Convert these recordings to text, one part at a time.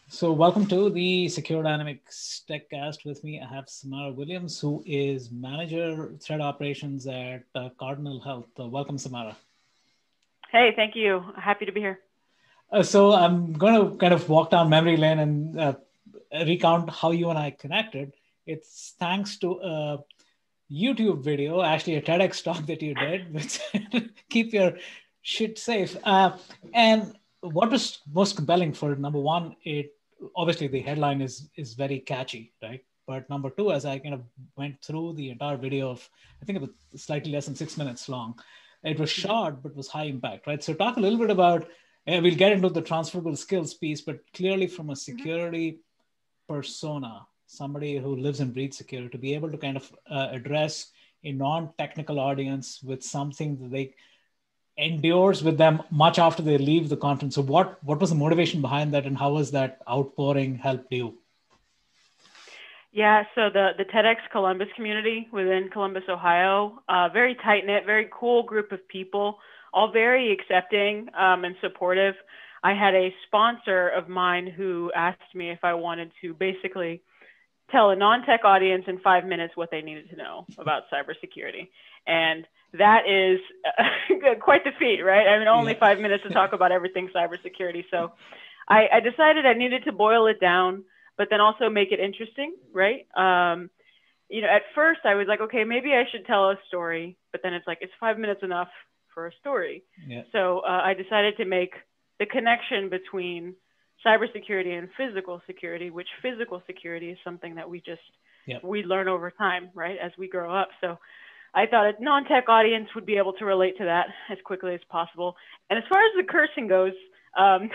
So, welcome to the Secure Dynamics TechCast. With me, I have Samara Williams, who is Manager Threat Operations at Cardinal Health. Welcome, Samara. Hey, thank you. Happy to be here. So, I'm going to kind of walk down memory lane and recount how you and I connected. It's thanks to a YouTube video, actually a TEDx talk that you did, which keep your shit safe. And what was most compelling for number one, it obviously the headline is very catchy, right? But number two, as I kind of went through the entire video of, I think it was slightly less than 6 minutes long. It was Mhm. short, but was high impact, right? So talk a little bit about. We'll get into the transferable skills piece, but clearly from a Mhm. security persona, somebody who lives and breathes security, to be able to kind of address a non-technical audience with something that they endures with them much after they leave the conference. So what was the motivation behind that, and how was that outpouring helped you? Yeah, so the TEDx Columbus community within Columbus, Ohio, very tight knit, very cool group of people, all very accepting and supportive. I had a sponsor of mine who asked me if I wanted to basically tell a non-tech audience in 5 minutes what they needed to know about cybersecurity. And that is quite the feat, right? I mean, only Yeah. 5 minutes to talk about everything cybersecurity. So I decided I needed to boil it down, but then also make it interesting, right? At first I was like, okay, maybe I should tell a story, but then it's like, it's 5 minutes enough for a story? Yeah. So I decided to make the connection between cybersecurity and physical security, which physical security is something that Yeah. we learn over time, right, as we grow up. So I thought a non-tech audience would be able to relate to that as quickly as possible. And as far as the cursing goes, um,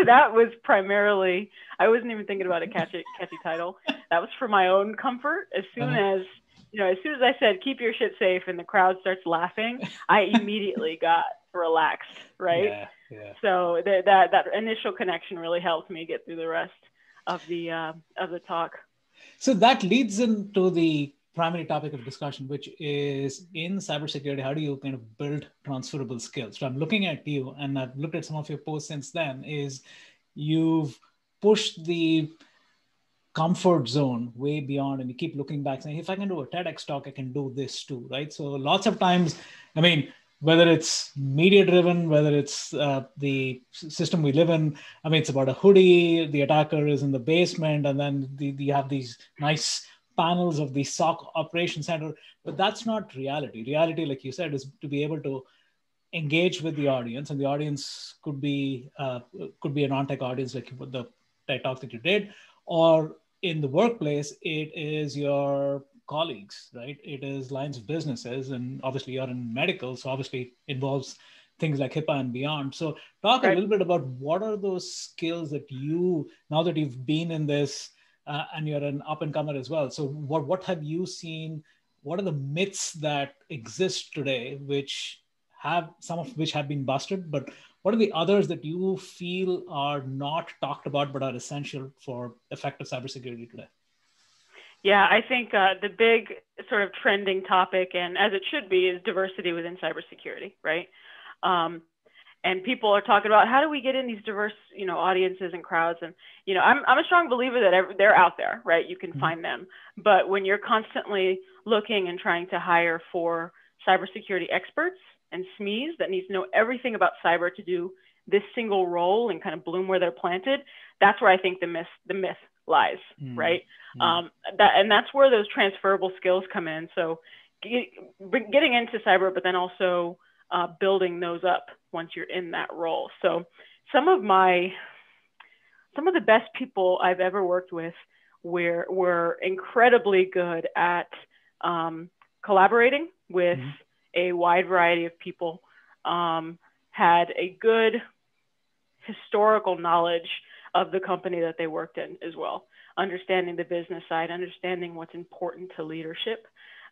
that was primarily, I wasn't even thinking about a catchy title. That was for my own comfort. Uh-huh. As soon as I said, keep your shit safe and the crowd starts laughing, I immediately got relaxed, right? Yeah. Yeah. So that initial connection really helped me get through the rest of the talk. So that leads into the primary topic of discussion, which is Mhm. in cybersecurity, how do you kind of build transferable skills? So I'm looking at you, and I've looked at some of your posts since then. Is you've pushed the comfort zone way beyond, and you keep looking back saying, if I can do a TEDx talk, I can do this too, right? So lots of times, I mean, whether it's media driven, whether it's the system we live in, I mean, it's about a hoodie, the attacker is in the basement, and then you have these nice panels of the SOC operation center. But that's not reality. Reality, like you said, is to be able to engage with the audience, and the audience could be a non-tech audience, like the TED talk that you did, or in the workplace, it is your colleagues, right? It is lines of businesses, and obviously you're in medical, so obviously it involves things like HIPAA and beyond. So talk a Right. little bit about what are those skills that you, now that you've been in this, and you're an up and comer as well. So what have you seen? What are the myths that exist today, which have some of which have been busted, but what are the others that you feel are not talked about but are essential for effective cybersecurity today? Yeah, I think the big sort of trending topic, and as it should be, is diversity within cybersecurity, right? Um, and people are talking about how do we get in these diverse, audiences and crowds. And I'm a strong believer that they're out there, right? You can Mhm. find them, but when you're constantly looking and trying to hire for cybersecurity experts and SMEs that needs to know everything about cyber to do this single role and kind of bloom where they're planted, that's where I think the myth lies, Mm, right? mm, That's where those transferable skills come in. So getting into cyber, but then also building those up once you're in that role. So some of my some of the best people I've ever worked with were incredibly good at collaborating with mm, a wide variety of people, had a good historical knowledge of the company that they worked in as well, understanding the business side, understanding what's important to leadership,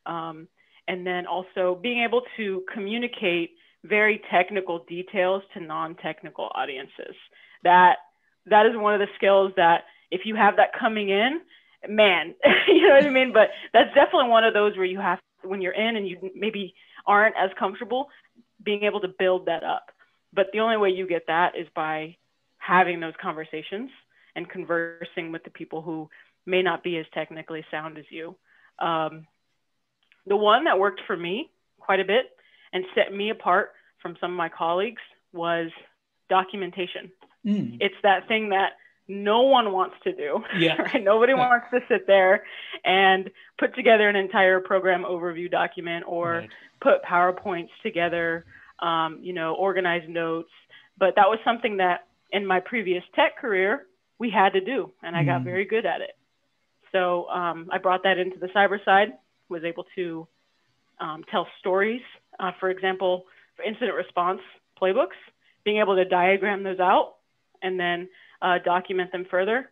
um, and then also being able to communicate very technical details to non-technical audiences. That that is one of the skills that if you have that coming in, man, you know what I mean. But that's definitely one of those where you have when you're in and you maybe aren't as comfortable being able to build that up. But the only way you get that is by having those conversations and conversing with the people who may not be as technically sound as you. The one that worked for me quite a bit and set me apart from some of my colleagues was documentation. It's that thing that no one wants to do. Yeah. Right? Nobody wants to sit there and put together an entire program overview document or put PowerPoints together, organize notes. But that was something that in my previous tech career, we had to do, and I got very good at it. So I brought that into the cyber side, was able to tell stories, for example, for incident response playbooks, being able to diagram those out and then document them further.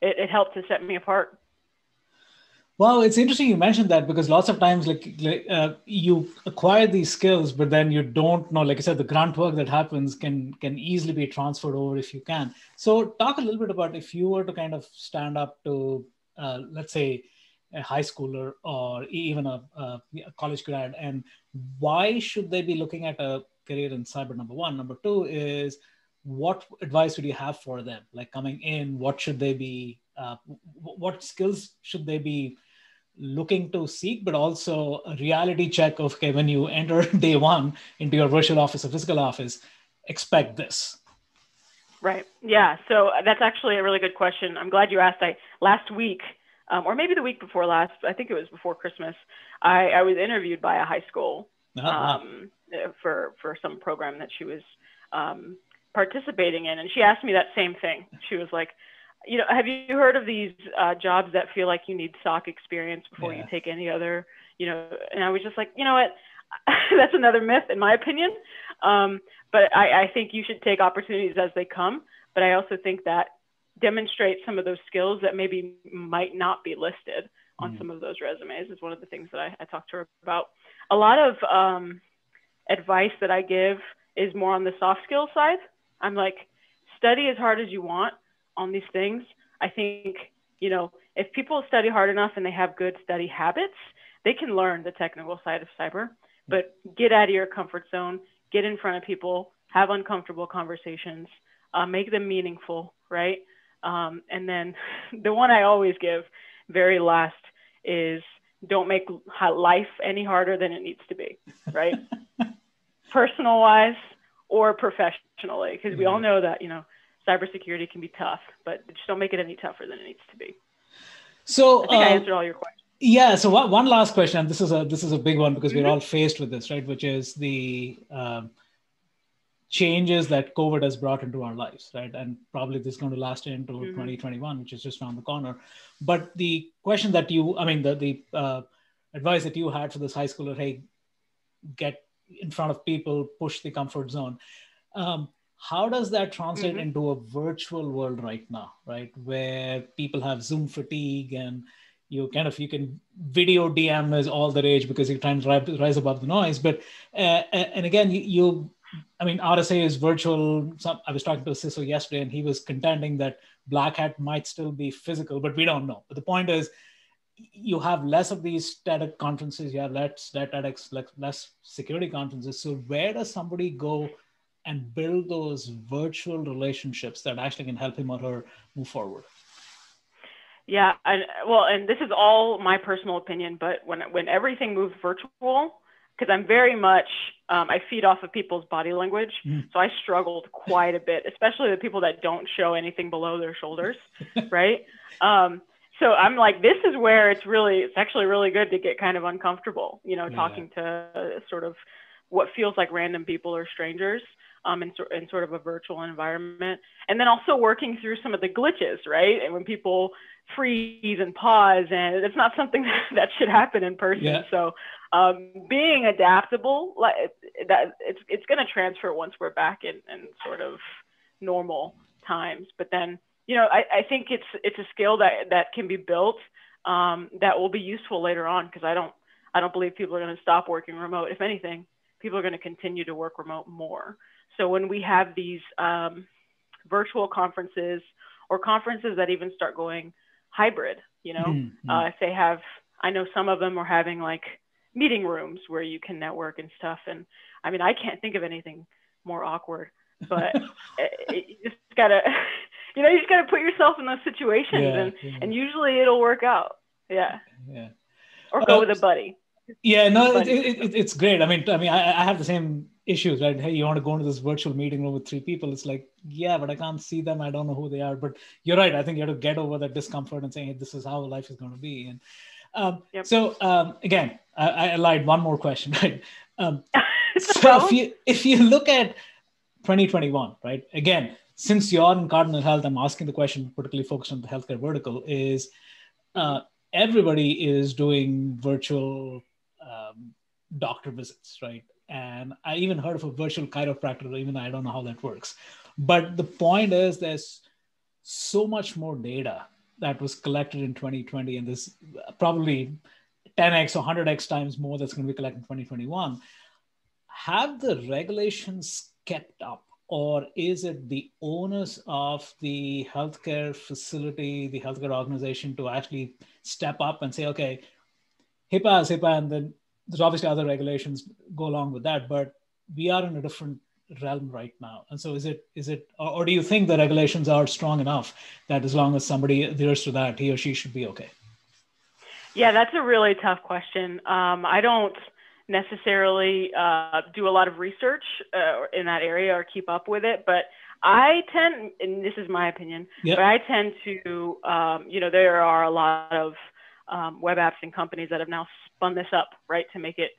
It helped to set me apart. Well, it's interesting you mentioned that, because lots of times you acquire these skills, but then you don't know, like I said, the grunt work that happens can easily be transferred over if you can. So talk a little bit about if you were to kind of stand up to, let's say, a high schooler or even a college grad, and why should they be looking at a career in cyber, number one? Number two is, what advice would you have for them? Like coming in, what should they be, what skills should they be looking to seek, but also a reality check of, okay, when you enter day one into your virtual office or physical office, expect this. Right. Yeah. So that's actually a really good question. I'm glad you asked. Last week, or maybe the week before last, I think it was before Christmas, I was interviewed by a high school for some program that she was participating in. And she asked me that same thing. She was like, have you heard of these jobs that feel like you need SOC experience before you take any other, and I was just like, you know what, that's another myth in my opinion. But I think you should take opportunities as they come. But I also think that demonstrate some of those skills that maybe might not be listed on some of those resumes is one of the things that I talked to her about. A lot of advice that I give is more on the soft skill side. I'm like, study as hard as you want on these things. I think, if people study hard enough and they have good study habits, they can learn the technical side of cyber, but get out of your comfort zone, get in front of people, have uncomfortable conversations, make them meaningful, right? And then the one I always give very last is, don't make life any harder than it needs to be, right? Personal wise or professionally, because we all know that, cybersecurity can be tough, but just don't make it any tougher than it needs to be. So I think I answered all your questions. Yeah. So one last question, and this is a big one, because we're all faced with this, right? Which is the changes that COVID has brought into our lives, right? And probably this is going to last into 2021, which is just around the corner. But the question that the advice that you had for this high schooler, hey, get in front of people, push the comfort zone. How does that translate into a virtual world right now, right? Where people have Zoom fatigue and you can video DM is all the rage because you're trying to rise above the noise. But, and again, RSA is virtual. I was talking to a CISO yesterday and he was contending that Black Hat might still be physical, but we don't know. But the point is, you have less of these static conferences, you have less security conferences. So where does somebody go and build those virtual relationships that actually can help him or her move forward? Yeah, and this is all my personal opinion, but when everything moves virtual, because I'm very much, I feed off of people's body language. So I struggled quite a bit, especially the people that don't show anything below their shoulders, right? So I'm like, this is where it's actually really good to get kind of uncomfortable, talking to sort of what feels like random people or strangers in sort of a virtual environment. And then also working through some of the glitches, right? And when people freeze and pause, and it's not something that should happen in person. Yeah. So being adaptable, it's going to transfer once we're back in sort of normal times. But then, I think it's a skill that can be built that will be useful later on, because I don't believe people are going to stop working remote. If anything, people are going to continue to work remote more. So when we have these virtual conferences or conferences that even start going hybrid, if they have, I know some of them are having like meeting rooms where you can network and stuff. And I mean, I can't think of anything more awkward, but you You just got to put yourself in those situations, and usually it'll work out. Yeah. Or go with a buddy. Yeah, no, it's great. I mean, I have the same issues, right? Hey, you want to go into this virtual meeting room with 3 people? It's like, yeah, but I can't see them. I don't know who they are. But you're right. I think you have to get over that discomfort and saying, hey, this is how life is going to be. And so again, I lied. One more question, right? So if you look at 2021, right? Again, since you're in Cardinal Health, I'm asking the question, particularly focused on the healthcare vertical, is everybody is doing virtual doctor visits, right? And I even heard of a virtual chiropractor, even though I don't know how that works. But the point is, there's so much more data that was collected in 2020, and there's probably 10x or 100x times more that's going to be collected in 2021. Have the regulations kept up, or is it the onus of the healthcare facility, the healthcare organization to actually step up and say, okay, HIPAA is HIPAA, and then there's obviously other regulations go along with that, but we are in a different realm right now. And so is it, or do you think the regulations are strong enough that as long as somebody adheres to that, he or she should be okay? Yeah, that's a really tough question. I don't necessarily do a lot of research in that area or keep up with it, but I tend, and this is my opinion, but I tend to, there are a lot of web apps and companies that have now spun this up, right, to make it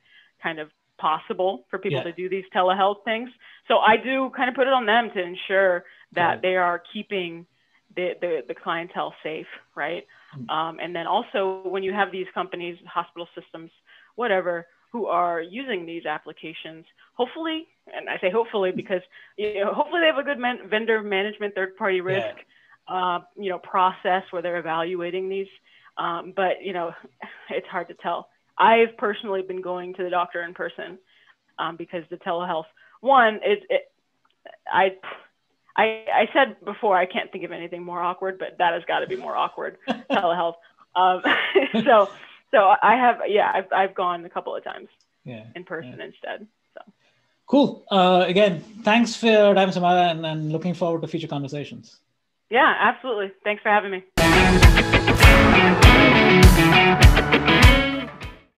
kind of possible for people to do these telehealth things. So I do kind of put it on them to ensure that they are keeping the clientele safe, right? And then also when you have these companies, hospital systems, whatever, who are using these applications, hopefully, and I say hopefully because hopefully they have a good vendor management, third-party risk process where they're evaluating these. But it's hard to tell. I've personally been going to the doctor in person because the telehealth one is I said before I can't think of anything more awkward, but that has got to be more awkward. Telehealth. So I have I've gone a couple of times in person instead. So cool. Again, thanks for your time, Samara, and looking forward to future conversations. Yeah, absolutely. Thanks for having me.